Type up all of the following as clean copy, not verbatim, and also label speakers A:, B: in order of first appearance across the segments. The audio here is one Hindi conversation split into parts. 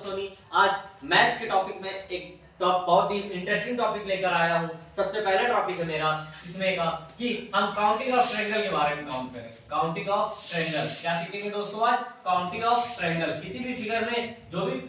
A: सोनी। आज मैथ के टॉपिक में एक बहुत ही इंटरेस्टिंग टॉपिक लेकर आया हूँ। सबसे पहला टॉपिक है मेरा इसमें का कि हम काउंटिंग ऑफ ट्रायंगल के बारे में काउंट करें। काउंटिंग ऑफ ट्रायंगल क्या सीखेंगे दोस्तों आज? Counting of triangle. किसी भी फिगर में जो भी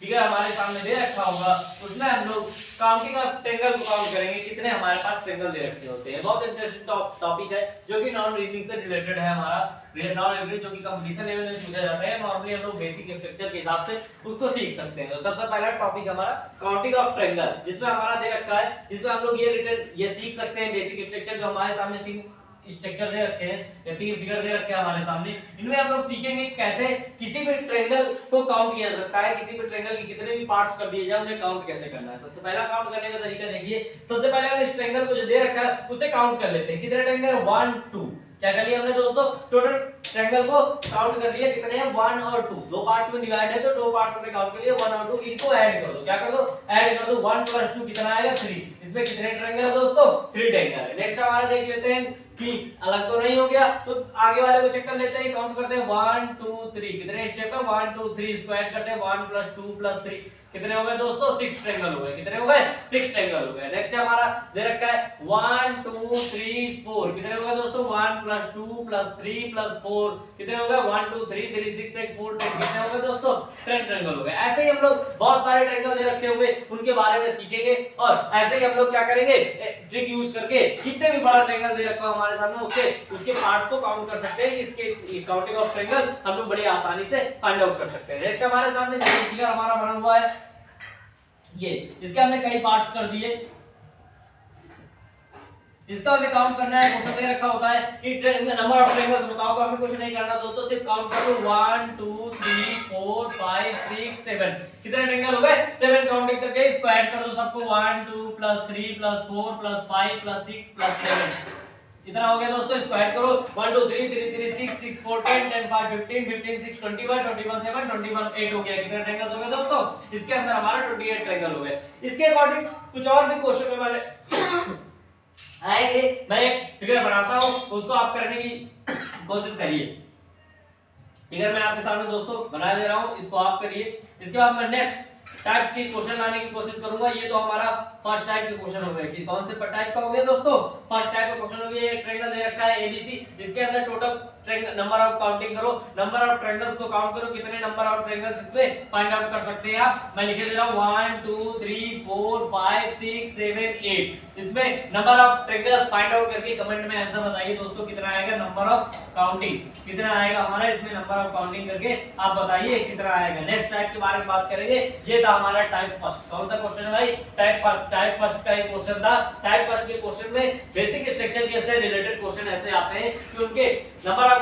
A: फिगर हमारे सामने दे रखा होगा उसमें हम लोग काउंटिंग ऑफ ट्रायंगल को काउंट करेंगे, कितने हमारे पास ट्रायंगल दे रखे होते हैं। बहुत इंटरेस्टिंग टॉपिक है जो कि नॉन रीडिंग से रिलेटेड है हमारा। नॉन रीडिंग जो कि कंपटीशन लेवल में पूछा जाता है, नॉर्मली हम लोग बेसिक स्ट्रक्चर के हिसाब से उसको सीख सकते हैं। तो सबसे पहला टॉपिक हमारा काउंटिंग ऑफ ट्रायंगल, जिसमें हमारा दे रखा है, जिसमें हम लोग ये सीख सकते हैं बेसिक स्ट्रक्चर। जो हमारे सामने तीन स्ट्रक्चर दे रखे हैं या तीन फिगर दे रखे हैं हमारे सामने, इनमें हम लोग सीखेंगे कैसे किसी भी ट्रायंगल को काउंट किया जा सकता है, किसी भी ट्रायंगल के कितने भी पार्ट्स कर दिए जाए उन्हें काउंट कैसे करना है। सबसे पहला काउंट करने का तरीका देखिए। सबसे पहले हम इस ट्रायंगल को जो दे रखा है उसे काउंट कर लेते हैं। कितने ट्रायंगल? 1 2। क्या कर लिया हमने दोस्तों? टोटल ट्रायंगल को काउंट कर लिया। कितने हैं? 1 और 2। दो पार्ट्स में डिवाइड है तो दो पार्ट्स में काउंट कर लिया 1 और 2। इनको ऐड कर दो। क्या कर दो? ऐड कर दो। 1 + 2 कितना आएगा? 3। इसमें कितने ट्रायंगल है दोस्तों? 3 ट्रायंगल है। नेक्स्ट हमारा देख लेते हैं कि अलग तो नहीं हो गया, तो आगे वाले को चेक कर लेते हैं। काउंट करते हैं 1 2 3। कितने स्टेप है? 1 2 3। इसको ऐड करते हैं 1 + 2 + 3। कितने हो गए दोस्तों? 6 ट्रायंगल हो गए। कितने हो गए? 6 ट्रायंगल हो गए। नेक्स्ट हमारा दे रखा है 1 2 3 4। कितने हो गए दोस्तों? 1 + 2 + 3 + 4। कितने हो गए? 1 2 3 3 6 8 4 10। कितने हो गए दोस्तों? 10 ट्रायंगल हो गए। ऐसे ही हम लोग बहुत सारे ट्रायंगल दे रखे होंगे उनके बारे में सीखेंगे, और ऐसे ही हम लोग क्या करेंगे, ट्रिक यूज करके कितने भी बड़ा ट्रायंगल दे रखा हो हमारे सामने उसके पार्ट्स को काउंट कर सकते हैं। इसके काउंटिंग ऑफ ट्रायंगल हम लोग बड़ी आसानी से फाइंड आउट कर सकते हैं। नेक्स्ट हमारे सामने फिगर हमारा बना हुआ है, ये इसके हमने कई पार्ट्स कर दिए। इसका हमें काउंट करना है। क्वेश्चन दे रखा होता है कि नंबर ऑफ ट्रायंगल्स बताओ, तो हमें कुछ नहीं करना दोस्तों, सिर्फ काउंट कर लो 1 2 3 4 5 6 7। कितने ट्रायंगल हो गए? 7 काउंटिंग करके इसको ऐड कर दो सबको। 1 2 + 3 + 4 + 5 + 6 + 7। कितना हो गया दोस्तों? इसको ऐड करो। 1 2 3 3 3 6 6 4 10 10 5 15 15 6 21 21 7 21 8 हो गया। कितने ट्रायंगल हो गए दोस्तों? इसके अंदर हमारा 28 ट्रायंगल हो गए। इसके अकॉर्डिंग कुछ और भी क्वेश्चन में वाले आएंगे। मैं एक फिगर बनाता हूं, उसको आप करने की कोशिश करिए। फिगर मैं आपके सामने दोस्तों बना दे रहा हूं, इसको आप करिए। इसके बाद मैं नेक्स्ट टाइप्स के क्वेश्चन लाने की कोशिश करूंगा। ये तो हमारा फर्स्ट टाइप के क्वेश्चन हो गए। कि कौन से टाइप का हो गया दोस्तों? फर्स्ट टाइप का क्वेश्चन हो गया। एक ट्रायंगल दे रखा है एबीसी, इसके अंदर total triangle number of counting करो, नंबर ऑफ ट्रायंगल्स को काउंट करो, कितने नंबर ऑफ ट्रायंगल्स इसमें फाइंड आउट कर सकते हैं आप। मैं लिख दे रहा हूं 1 2 3 4 5 6 7 8। इसमें number of triangles find out करके कमेंट में आंसर बताइए दोस्तों, कितना आएगा नंबर ऑफ काउंटिंग, कितना आएगा हमारा इसमें नंबर ऑफ काउंटिंग करके आप बताइए कितना आएगा। नेक्स्ट टाइप के बारे में बात करेंगे। ये था हमारा टाइप फर्स्ट। कौन सा क्वेश्चन है भाई? Type first. टाइप फर्स्ट का एक क्वेश्चन था। टाइप फर्स्ट के क्वेश्चन में बेसिक स्ट्रक्चर के से रिलेटेड क्वेश्चन ऐसे आते हैं कि उनके number of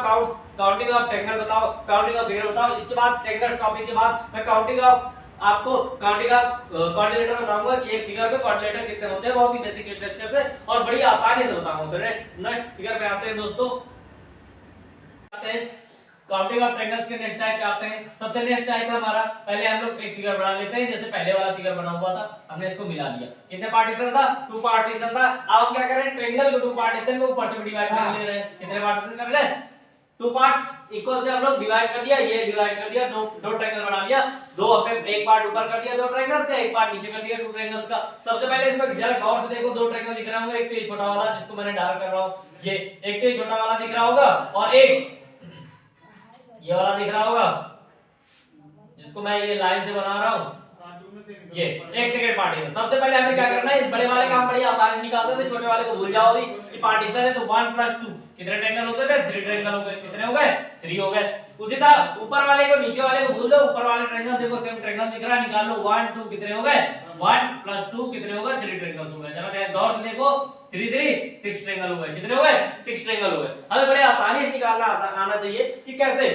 A: counting of triangle बताओ, काउंटिंग ऑफ फिगर बताओ। इसके बाद ट्रायंगल टॉपिक के बाद मैं काउंटिंग ऑफ आपको काउंटिंग ऑफ क्वाड्रिलेटर बताऊंगा कि एक फिगर पे क्वाड्रिलेटर कितने होते हैं, बहुत ही बेसिक स्ट्रक्चर से और बड़ी आसानी से बताऊंगा। तो नेक्स्ट फिगर पे आते हैं दोस्तों, आते हैं काउंटिंग ऑफ ट्रायंगल्स के नेक्स्ट टाइप पे आते हैं। सबसे नेक्स्ट टाइप है हमारा, पहले हम लोग एक फिगर बना लेते हैं। जैसे पहले वाला फिगर बना हुआ था, हमने इसको मिला दिया। कितने पार्टीशन था? 2 पार्टीशन था। अब हम क्या करें? ट्रायंगल को 2 पार्टीशन में ऊपर से डिवाइड कर ले रहे हैं। कितने पार्टीशन कर ले? 2 पार्ट्स इक्वल से हम लोग डिवाइड कर दिया, ये डिवाइड कर दिया, दो ट्रायंगल बना लिया। दो अपने एक पार्ट ऊपर कर दिया 2 ट्रायंगल्स का, एक पार्ट नीचे कर दिया 2 ट्रायंगल्स का। सबसे पहले इसमें जरा गौर से देखो, 2 ट्रायंगल दिख रहा होगा। एक तो ये छोटा वाला जिसको मैंने डार्क कर रहा हूं, ये एक तो ये छोटा वाला दिख रहा होगा, और एक ये वाला दिख रहा होगा जिसको मैं ये लाइन से बना रहा हूं। ये एक सेकंड पार्टीशन। सबसे पहले हमें क्या करना है? इस बड़े वाले का हम बड़ी आसानी निकालते थे, छोटे वाले को भूल जाओ अभी कि पार्टीशन है। तो 1 + 2 कितने ट्रायंगल होते थे? 3 ट्रायंगल हो गए। कितने हो गए? 3 हो गए। उसी तरह ऊपर वाले को नीचे वाले को भूल दो, ऊपर वाले ट्रायंगल देखो सेम ट्रायंगल दिख रहा है, निकाल लो 1 2। कितने हो गए? 1 + 2 कितने हो गए? 3 ट्रायंगल्स हो गए। जरा गौर से देखो, 3 3 6 ट्रायंगल हो गए। कितने हो गए? 6 ट्रायंगल हो गए। हमें बड़े आसानी से निकालना आना चाहिए कि कैसे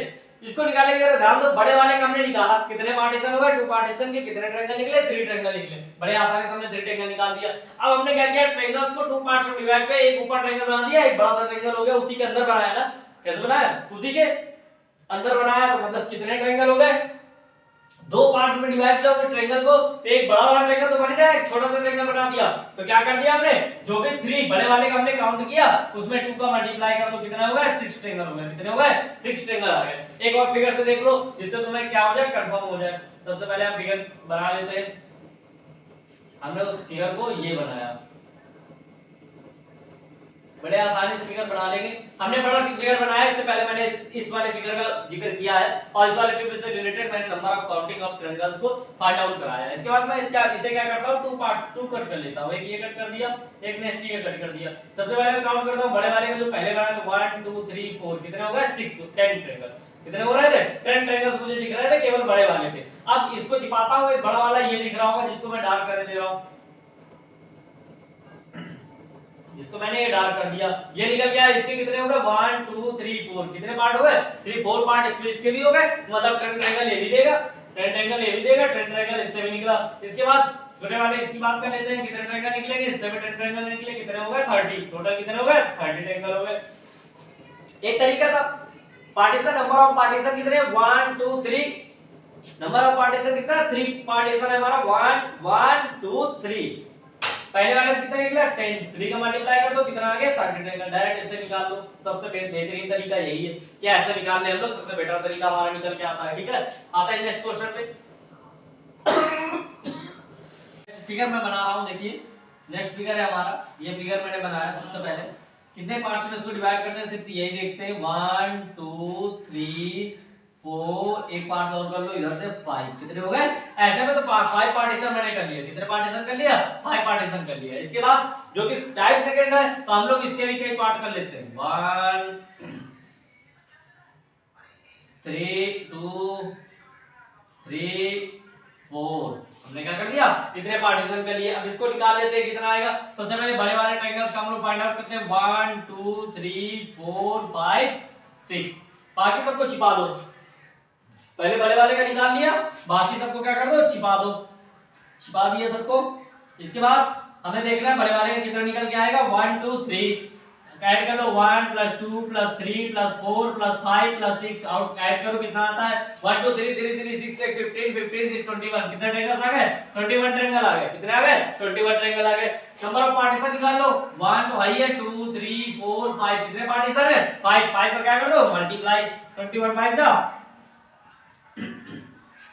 A: इसको निकालेंगे। ध्यान दो, बड़े वाले का हमने निकाला, कितने पार्टीशन हो गए? 2 पार्टीशन के कितने ट्रायंगल निकले? 3 ट्रायंगल निकले। बड़े आसानी से हमने 3 ट्रायंगल निकाल दिया। अब हमने क्या किया? ट्रायंगल्स को 2 पार्ट्स में डिवाइड कर एक ऊपर ट्रायंगल बना दिया, एक बड़ा सा ट्रायंगल हो गया, उसी के अंदर बनाया ना। कैसे बनाया? उसी के अंदर बनाया, तो मतलब कितने ट्रायंगल हो गए? दो पार्ट्स में डिवाइड किया हुआ ट्रायंगल को, तो एक बड़ा वाला ट्रायंगल तो बन गया, एक छोटा सा ट्रायंगल बना दिया। तो क्या कर दिया हमने, जो भी 3 बड़े वाले का हमने काउंट किया उसमें 2 का मल्टीप्लाई कर दो, कितना हो गया 6 ट्रायंगल हो गया। कितने हो गए 6 ट्रायंगल आ गए। एक और फिगर से देख लो जिससे तुम्हें क्या हो जाए, कंफर्म हो जाए। सबसे पहले हम फिगर बना लेते हैं। हमने उस फिगर को ये बनाया, बड़े आसानी से फिगर बना लेंगे। हमने बड़ा फिगर बनाया, इससे पहले मैंने इस वाले फिगर का जिक्र किया है और इस वाले फिगर से रिलेटेड मैंने number of counting of triangles को फाइंड आउट कराया है। इसके बाद मैं इसे क्या करता हूं, 2 कट कर लेता हूं। एक ये कट कर दिया, एक नेक्स्ट ये कट कर दिया। सबसे पहले मैं काउंट करता हूं बड़े वाले का जो पहले बनाया तो 1 2 3 4 कितने हो गए 6 10 ट्रायंगल। कितने हो रहे थे 10 ट्रायंगल्स मुझे दिख रहे थे केवल बड़े वाले पे। अब इसको छिपाता हूं, एक बड़ा वाला ये दिख रहा होगा जिसको मैं डार्क कर दे रहा हूं, जिसको मैंने ये डार्क कर दिया, ये निकल गया। इसके कितने हो गए 1 2 3 4 कितने पार्ट हो गए 3 4 पार्ट इसके भी हो गए, मतलब 10 ट्रायंगल ये भी देगा, 10 ट्रायंगल ये भी देगा, 10 ट्रायंगल इससे भी निकला। इसके बाद छोटे वाले इसकी बात कर लेते हैं, कितने ट्रायंगल निकलेंगे, इससे भी 10 ट्रायंगल निकले, कितने हो गए 30, टोटल कितने हो गए 30 ट्रायंगल हो गए। एक तरीका था पार्टीशन, नंबर ऑफ पार्टीशन कितने 1 2 3, नंबर ऑफ पार्टीशन कितना 3 पार्टीशन है हमारा 1 1 2 3। पहले वाले में कितना निकला 10, 3 का मल्टीप्लाई कर दो कितना आ गया 30 ट्रायंगल। डायरेक्ट इससे निकाल लो, सबसे बेहतरीन तरीका यही है कि ऐसे निकालने हम लोग सबसे बेटर तरीका हमारा निकल के आता है। ठीक है, आता है नेक्स्ट क्वेश्चन पे। फिगर मैं बना रहा हूं, देखिए नेक्स्ट फिगर है हमारा, ये फिगर मैंने बनाया। सबसे पहले कितने पार्ट्स में इसको डिवाइड करते हैं, सिर्फ यही देखते हैं 1 2 3 4, एक पार्ट और कर लो इधर से 5, कितने हो गए ऐसे में तो 5 पार्टीशन मैंने कर लिया। कितने पार्टीशन कर लिया 5 पार्टीशन कर लिया। इसके बाद जो कि टाइप सेकंड है तो हम लोग इसके भी कई पार्ट कर लेते हैं 1 3 2 3 4, हमने क्या कर दिया इतने पार्टीशन कर लिए। अब इसको निकाल लेते हैं कितना आएगा। सबसे पहले बड़े वाले ट्रायंगल्स का हम लोग फाइंड आउट करते हैं 1 2 3 4 5 6, बाकी सबको छिपा दो। पहले बड़े वाले का निकाल लिया, बाकी सबको क्या कर दो छिपा दो, छिपा दिया सबको। इसके बाद हमें देखना है बड़े वाले का कितना निकल के आएगा 1 2 3, ऐड कर लो 1 + 2 + 3 + 4 + 5 + 6, आउट ऐड करो कितना आता है 1 2 3 3 3 6 6 15 15 6 21, कितने ट्रायंगल्स आ गए 21 ट्रायंगल आ गए। कितने आ गए 21 ट्रायंगल आ गए। नंबर ऑफ पार्टीशन निकाल लो, 1 तो हाई है 2 3 4 5, कितने पार्टीशन है 5, 5 का क्या कर दो मल्टीप्लाई, 21 5 जा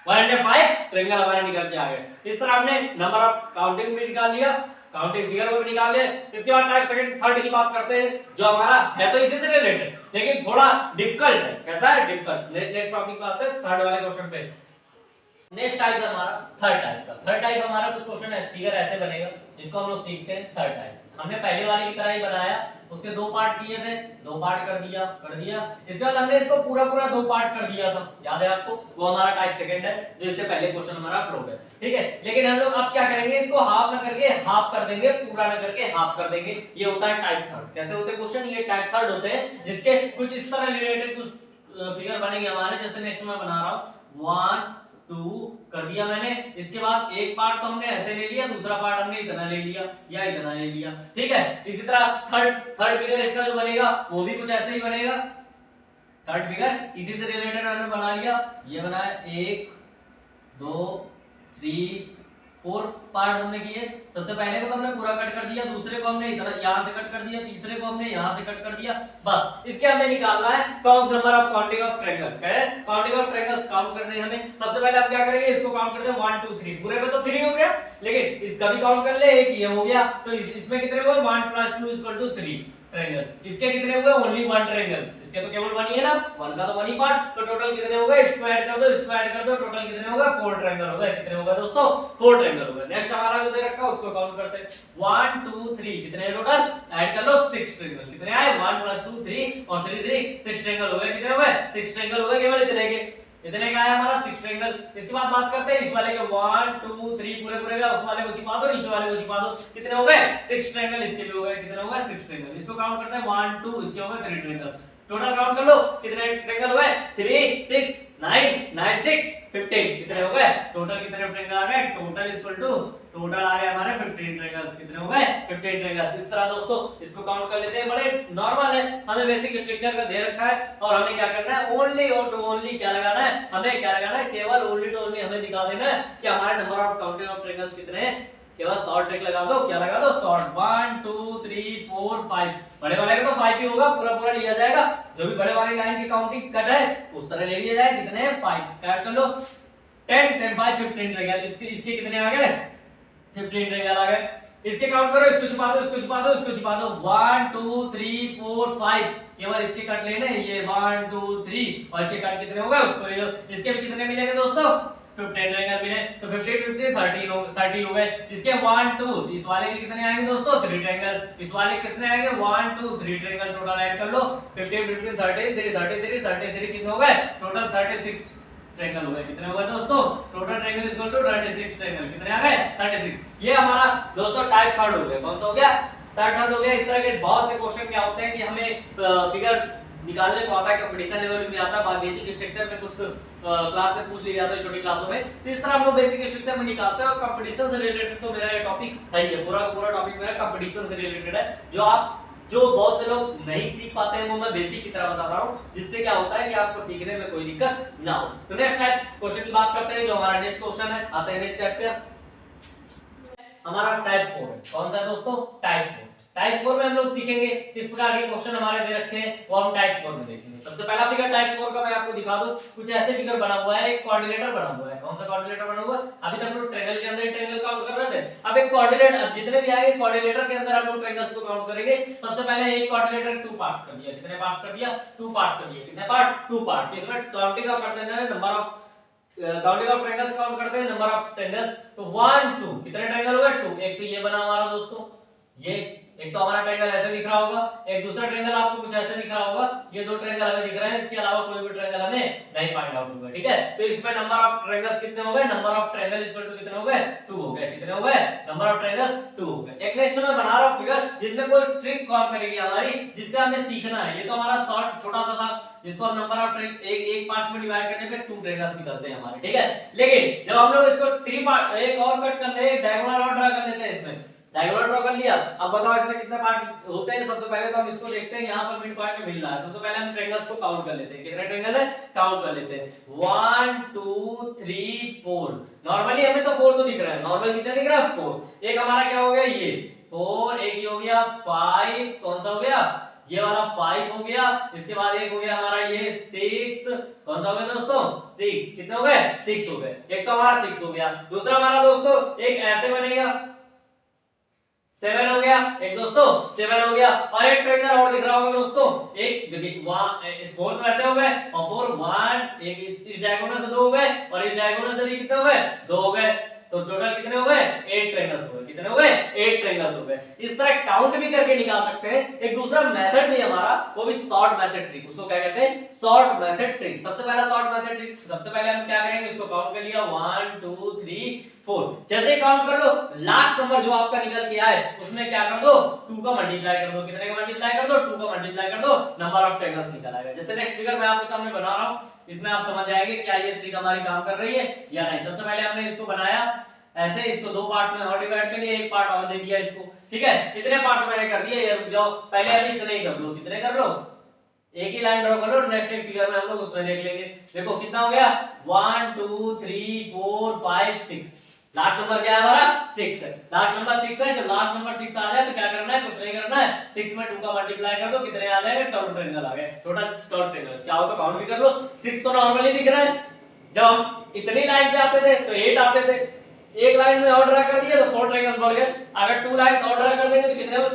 A: 105 ट्रायंगल हमारे निकल के आ गए। इस तरह हमने नंबर ऑफ काउंटिंग भी निकाल लिया, काउंटिंग फिगर को भी निकाल लिया। इसके बाद टाइप सेकंड थर्ड की बात करते हैं, जो हमारा है तो इसी से रिलेटेड लेकिन थोड़ा डिफिकल्ट है। कैसा है डिफिकल्ट, नेक्स्ट टॉपिक पे आते हैं थर्ड वाले क्वेश्चन पे। नेक्स्ट टाइप है हमारा थर्ड टाइप का। थर्ड टाइप हमारा कुछ क्वेश्चन है फिगर ऐसे बनेगा जिसको हम लोग सीखते हैं थर्ड टाइप। हमने पहले वाले की तरह ही बनाया, उसके 2 पार्ट किए थे, 2 पार्ट कर दिया। इसके बाद हमने इसको पूरा 2 पार्ट कर दिया था, याद है आपको, वो हमारा टाइप सेकंड है जो इससे पहले क्वेश्चन हमारा प्रूव है। ठीक है, लेकिन हम लोग अब क्या करेंगे, इसको हाफ ना करके हाफ कर देंगे, पूरा ना करके हाफ कर देंगे। ये होता है टाइप थर्ड। कैसे होते हैं क्वेश्चन, ये टाइप थर्ड होते हैं जिसके कुछ इस तरह रिलेटेड कुछ फिगर बनेंगे हमारे। जैसे नेक्स्ट मैं बना रहा हूं 1 2 कर दिया मैंने। इसके बाद एक पार्ट तो हमने ऐसे ले लिया, दूसरा पार्ट हमने इतना ले लिया या इतना ले लिया। ठीक है, इसी तरह थर्ड फिगर इसका जो बनेगा वो भी कुछ ऐसे ही बनेगा। थर्ड फिगर इसी से रिलेटेड हमने बना लिया, ये बनाया 1 2 3 4 पार्ट हमने किए। सबसे पहले को तो हमने पूरा कट कर दिया, दूसरे को हमने इधर यहां से कट कर दिया, तीसरे को हमने यहां से कट कर दिया। बस इसके हमें निकालना है count number of counting of triangle. क्या है काउंटिंग ऑफ ट्रायंगल्स काउंट करने हैं हमें। सबसे पहले हम क्या करेंगे, इसको काउंट करते हैं 1 2 3। पूरे में तो 3 हो गया, लेकिन इसका भी काउंट कर ले, एक ये हो गया। तो इसमें कितने हुए 1 + 2 = 3 ट्रायंगल। इसके कितने हुए ओनली 1 ट्रायंगल, इसके तो केवल 1 ही है ना, 1 का तो 1 ही पार्ट। तो टोटल कितने हो गए, इसको ऐड कर दो, इसको ऐड कर दो, टोटल कितने हो गए 4 ट्रायंगल हो गए। कितने हो गए दोस्तों 4 ट्रायंगल हो गए। नेक्स्ट हमारा जो दे रखा है उसको काउंट करते हैं 1 2 3, कितने टोटल ऐड कर लो 6 ट्रायंगल। कितने आए 1 + 2 3 और 3 3 6 ट्रायंगल हो गए। कितने हो गए 6 ट्रायंगल हो गए, केवल इतने के इतने का आया हमारा 6 ट्रायंगल। इसके बाद बात करते हैं इस वाले के 1 2 3 पूरे का, उस वाले को छिपा दो, नीचे वाले को छिपा दो। कितने हो गए 6 ट्रायंगल, इसके भी हो गए। कितने हो गए 6 ट्रायंगल। इसको काउंट करते हैं 1 2, इसके हो गए 3 ट्रायंगल। टोटल काउंट कर लो कितने ट्रायंगल हो गए 3 6 9 9 6 15 कितने हो गए टोटल कितने ट्रायंगल आ गए टोटल इक्वल टू टोटल आ गए हमारे 15 ट्रायंगल्स कितने हो गए 15 ट्रायंगल्स। इस तरह दोस्तों इसको काउंट कर लेते हैं, बड़े नॉर्मल है, हमें बेसिक स्ट्रक्चर का दे रखा है और हमें क्या करना है ओनली और टू ओनली क्या लगाना है, हमें क्या लगाना है केवल ओनली टू ओनली हमें दिखा देना है कि हमारे number of counting of triangles कितने हैं। केवल शॉर्ट ट्रिक लगा दो, क्या लगा दो शॉर्ट 1 2 3 4 5 बड़े वाले का तो 5 ही होगा, पूरा पूरा लिया जाएगा, जो भी बड़े वाली लाइन की काउंटिंग कट है उस तरह ले लिया जाए। कितने हैं 5 काट कर लो 10 10 5 15 ट्रायंगल, इसके कितने आ गए 15 ट्रायंगल आ गए। इसके काउंट करो, इसको छुपा दो इसको छुपा दो इसको छुपा दो 1 2 3 4 5 केवल इसके कट लेने, ये 1 2 3 और इसके कट कितने हो गए उसको ले लो। इसके भी कितने मिलेंगे दोस्तों 15 ट्रायंगल मिले, तो 15 15 30 हो गए। इसके 1 2 इस वाले के कितने आएंगे दोस्तों 3 ट्रायंगल, इस वाले के कितने आएंगे 1 2 3 ट्रायंगल टोटल ऐड कर लो 15 15 13 3 33 33 कितने हो गए टोटल 36 ट्रायंगल हो गए। कितने हो गए दोस्तों total triangle equal to 36 triangle, कितने आ गए 36। ये हमारा दोस्तों टाइप थर्ड हो गया, कौन सा हो गया थर्ड हो गया। इस तरह के बहुत से क्वेश्चन क्या होते हैं कि हमें फिगर निकालने को आता है, कंपटीशन लेवल में आता है, बेसिक स्ट्रक्चर में कुछ क्लास से पूछ लिया जाता है छोटी क्लासों में, तो इस तरह हम लोग बेसिक स्ट्रक्चर में निकालते हैं। और कंपटीशन से रिलेटेड तो मेरा ये टॉपिक है ही है, पूरा पूरा टॉपिक मेरा कंपटीशन से रिलेटेड है, जो बहुत से लोग नहीं सीख पाते हैं वो मैं बेसिक की तरह बता रहा हूँ, जिससे क्या होता है कि आपको सीखने में कोई दिक्कत ना हो। तो नेक्स्ट टाइप क्वेश्चन की बात करते हैं, जो हमारा नेक्स्ट क्वेश्चन है, आते हैं नेक्स्ट टाइप पे। हमारा टाइप 4 है, कौन सा है दोस्तों टाइप 4। टाइप 4 में हम लोग सीखेंगे किस प्रकार के क्वेश्चन हमारे दे रखे हैं, वो हम टाइप 4 में देखेंगे। सबसे पहला फिगर टाइप 4 का मैं आपको दिखा दूं, कुछ ऐसे फिगर बना हुआ है, एक कोऑर्डिनेटर बना हुआ है। कौन सा कोऑर्डिनेटर बना हुआ है, अभी तक हम लोग ट्रायंगल के अंदर ही ट्रायंगल काउंट कर रहे थे, अब एक कोऑर्डिनेटर, अब जितने भी आएंगे कोऑर्डिनेटर के अंदर हम लोग ट्रायंगल्स को काउंट करेंगे। सबसे पहले एक कोऑर्डिनेटर 2 पार्ट्स कर दिया, कितने पार्ट्स कर दिया 2 पार्ट्स कर दिए, कितने पार्ट 2 पार्ट। तो इसमें काउंटिंग ऑफ करते हैं number of counting of triangles count करते हैं नंबर ऑफ ट्रायंगल्स, तो 1 2 कितने ट्रायंगल हो गए 2। एक तो ये बना हमारा दोस्तों, ये एक तो हमारा ट्रायंगल ऐसे दिख रहा होगा, एक दूसरा ट्रायंगल आपको कुछ ऐसे दिख रहा होगा, ये दो ट्रायंगल हमें दिख रहे हैं, इसके अलावा कोई भी ट्रायंगल हमें नहीं फाइंड आउट होगा, ठीक है। तो इसमें नंबर ऑफ ट्रायंगल्स कितने हो गए, number of triangle equal to कितने हो गए 2 हो गए, कितने हो गए नंबर ऑफ ट्रायंगल्स 2 हो गए। एक नेक्स्ट मैं बना रहा हूं फिगर जिसमें कोई ट्रिक काम करेगी हमारी, जिससे हमें सीखना है। ये तो हमारा शॉर्ट छोटा सा था, जिसको हम नंबर ऑफ एक पार्ट्स में डिवाइड करने पे 2 ट्रायंगल्स निकलते हैं हमारे, ठीक है। लेकिन जब हम लोग इसको 3 पार्ट एक और कट कर ले, डायगोनल और ड्रा कर लेते हैं, इसमें डायगोनल ड्रॉ कर लिया। अब बताओ इसमें कितने पार्ट होते हैं। सबसे पहले तो हम इसको देखते हैं, यहाँ पर मिड पॉइंट में मिल रहा है। सबसे पहले हम ट्रायंगल्स को काउंट कर लेते हैं, कितने ट्रायंगल है काउंट कर लेते हैं 1 2 3 4। नॉर्मली हमें तो 4 तो दिख रहा है, नॉर्मल कितने दिख रहा है 4। एक हमारा क्या हो गया ये 4, एक ये हो गया 5, कौन सा हो गया ये वाला 5 हो गया। इसके बाद एक हो गया हमारा ये 6, कौन सा हो गया दोस्तों 6, कितने हो गए 6 हो गए। एक तो हमारा 6 हो गया। दूसरा हमारा दोस्तों एक ऐसे बनेगा 7 हो गया, एक दोस्तों 7 हो गया। और एक ट्रायंगल और दिख रहा होगा दोस्तों, एक देखिए इस 4 तो ऐसे हो गए और 4 1, एक इस डायगोनल से 2 हो गए और इस डायगोनल से भी कितने हो गए 2 हो गए। तो टोटल कितने हो गए 8 ट्रायंगल्स हो गए, कितने हो गए 8 ट्रायंगल्स हो गए। इस तरह काउंट भी करके निकाल सकते हैं। एक दूसरा मेथड भी हमारा, वो भी शॉर्ट मेथड ट्रिक, उसको क्या कहते हैं शॉर्ट मेथड ट्रिक। सबसे पहला शॉर्ट मेथड ट्रिक, सबसे पहले हम क्या करेंगे, इसको काउंट कर लिया 1 2 3 4। जैसे ही काउंट कर लो, लास्ट नंबर जो आपका निकल के आए उसमें क्या कर दो 2 का मल्टीप्लाई कर दो। कितने का मल्टीप्लाई कर दो 2 का मल्टीप्लाई कर दो, नंबर ऑफ ट्रायंगल्स निकल आएगा। जैसे नेक्स्ट फिगर मैं आपके सामने बना रहा हूं, इसमें आप समझ जाएंगे क्या ये ट्रिक हमारी काम कर रही है या नहीं। सबसे पहले हमने इसको बनाया ऐसे, इसको 2 पार्ट्स में और डिवाइड कर लिया, एक पार्ट और दे दिया इसको, ठीक है। कितने पार्ट्स मैंने कर दिए, ये रुक जाओ, पहले अभी इतने ही कर लो, कितने कर लो एक ही लाइन ड्रॉ कर लो। नेक्स्ट एक फिगर में हम लोग उसमें देख लेंगे। देखो कितना हो गया 1 2 3 4 5 6। लास्ट नंबर क्या है हमारा 6 है, लास्ट नंबर 6 है। जब लास्ट नंबर 6 आ जाए तो क्या करना है, कुछ नहीं करना है, 6 में 2 का मल्टीप्लाई कर दो, कितने आ जाएगा 12 ट्रायंगल आ गए, छोटा 12 ट्रायंगल। चाहो तो काउंट भी कर लो, 6 तो नॉर्मली दिख रहा है। जब हम इतनी लाइन पे आते थे तो 8 आते थे, एक लाइन में और ड्रा कर दिया तो 4 ट्रायंगल्स बढ़ गए। अगर 2 लाइंस और ड्रा कर देंगे तो कितने हो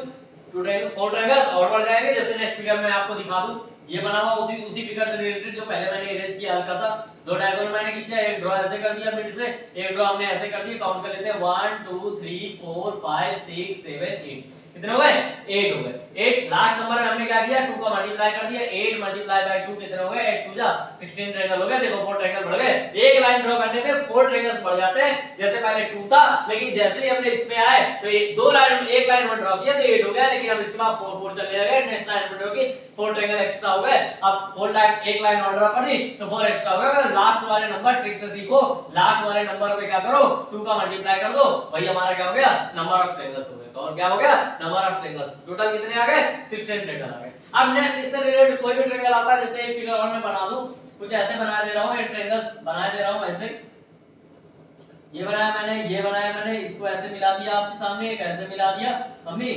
A: 2 ट्रायंगल्स 4 ट्रायंगल्स और बढ़ जाएंगे। जैसे नेक्स्ट फिगर में आपको दिखा दूं, ये बना हुआ उसी फिगर से रिलेटेड जो पहले मैंने इरेज किया हल्का सा। 2 डायगोनल मैंने खींचा, एक ड्रॉ ऐसे कर दिया मिड से, एक ड्रॉ हमने ऐसे कर दिया। काउंट कर लेते हैं 1 2 3 4 5 6 7 8। कितने हो गए 8 हो गए। 8 लास्ट नंबर में हमने क्या किया 2 का मल्टीप्लाई कर दिया, 8 मल्टीप्लाई बाय 2 कितने हो गए 8 2 जा 16 ट्रायंगल हो गए। देखो 4 ट्रायंगल बढ़ गए। एक लाइन ड्रॉ करने में 4 ट्रायंगल्स बढ़ जाते हैं। जैसे पहले 2 था लेकिन जैसे ही हमने इसमें आए तो ये दो लाइन एक लाइन में ड्रॉ किया तो 8 हो गया, लेकिन अब इसके बाद 4 4 चलने लगे। नेक्स्ट लाइन में ड्रॉ की 4 ट्रायंगल एक्स्ट्रा हो गए। अब 4 लाइन एक लाइन और ड्रॉ कर दी तो 4 एक्स्ट्रा हो गया। लास्ट वाले नंबर ट्रिक से सीखो, लास्ट वाले नंबर पे क्या करो 2 का मल्टीप्लाई कर दो, वही हमारा क्या हो गया नंबर ऑफ ट्रायंगल्स हो गए। तो और क्या हो गया नंबर ऑफ ट्रायंगल्स। टोटल कितने आ गए 16 ट्रायंगल आ गए। अब नेक्स्ट इससे रिलेटेड कोई भी ट्रायंगल आता है, जैसे एक फिगर और मैं बना दूं, कुछ ऐसे बना दे रहा हूं, एक ट्रायंगल्स बना दे रहा हूं ऐसे, ये बनाया मैंने, ये बनाया मैंने, इसको ऐसे मिला दिया आपके सामने, एक ऐसे मिला दिया मम्मी,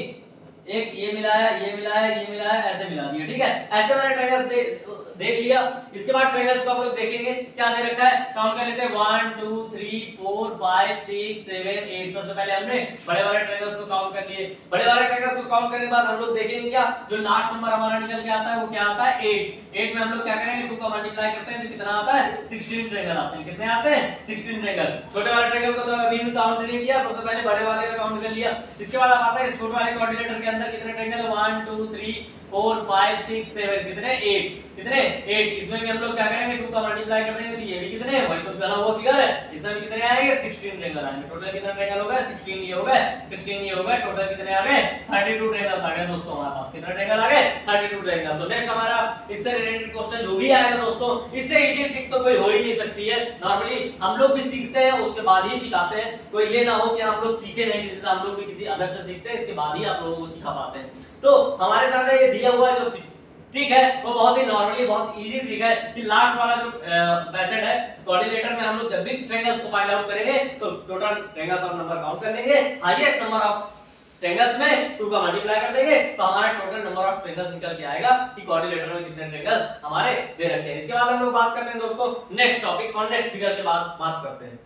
A: एक ये मिलाया, ये मिलाया, ये मिलाया, ऐसे मिला दिया। ठीक है, ऐसे मैंने ट्रायंगल्स देख लिया। इसके बाद ट्रायंगल्स को आप लोग देखेंगे क्या दे रखा है, काउंट कर लेते हैं 1 2 3 4 5 6 7 8। सबसे पहले हमने बड़े वाले ट्रायंगल्स को काउंट कर लिए। बड़े वाले ट्रायंगल्स को काउंट करने के बाद हम लोग देखेंगे क्या जो लास्ट नंबर हमारा निकल के आता है वो क्या आता है 8। 8 में हम लोग क्या करेंगे 2 का मल्टीप्लाई करते हैं तो कितना आता है 16 ट्रायंगल आते हैं। कितने आते हैं 16 ट्रायंगल। छोटे वाले ट्रायंगल को तो अभी भी काउंट नहीं किया, सबसे पहले बड़े वाले का काउंट कर लिया। इसके बाद अब आता है छोटे वाले कोऑर्डिनेटर के अंदर कितने ट्रायंगल 1 2 3 4 5 6 7 कितने 8। कितने 8। इसमें भी हम लोग क्या करेंगे 2 का मल्टीप्लाई कर देंगे तो ये भी कितने वही तो बना हुआ फिगर है, इसमें भी कितने आएंगे 16 ट्रायंगल आएंगे। टोटल कितने ट्रायंगल हो गए 16 ये हो गए 16 ये हो गए। टोटल कितने आ गए 32 ट्रायंगल्स आ गए दोस्तों हमारे पास। कितने ट्रायंगल आ गए 32 ट्रायंगल। तो नेक्स्ट हमारा इससे रिलेटेड क्वेश्चन जो भी आएगा दोस्तों, इससे इजी ट्रिक तो कोई हो ही नहीं सकती है। नॉर्मली हम लोग भी सीखते हैं उसके बाद ही सिखाते हैं, कोई ये ना हो कि हम लोग सीखे नहीं किसी से, हम लोग भी किसी अदर से सीखते हैं, इसके बाद ही आप लोगों को सिखा पाते हैं। तो हमारे सामने ये दिया हुआ है जो ठीक है वो बहुत ही नॉर्मली बहुत इजी ट्रिक है कि लास्ट वाला जो मेथड है कोऑर्डिनेटर में हम लोग जब भी ट्रायंगल्स को फाइंड आउट करेंगे तो total triangles of number count कर लेंगे, हाईएस्ट नंबर ऑफ ट्रायंगल्स में 2 का मल्टीप्लाई कर देंगे तो हमारा टोटल नंबर ऑफ ट्रायंगल्स निकल के आएगा कि कोऑर्डिनेटर में कितने ट्रायंगल्स हमारे दे रखे हैं। इसके बाद हम लोग बात करते हैं दोस्तों नेक्स्ट टॉपिक और नेक्स्ट फिगर के बाद बात करते हैं।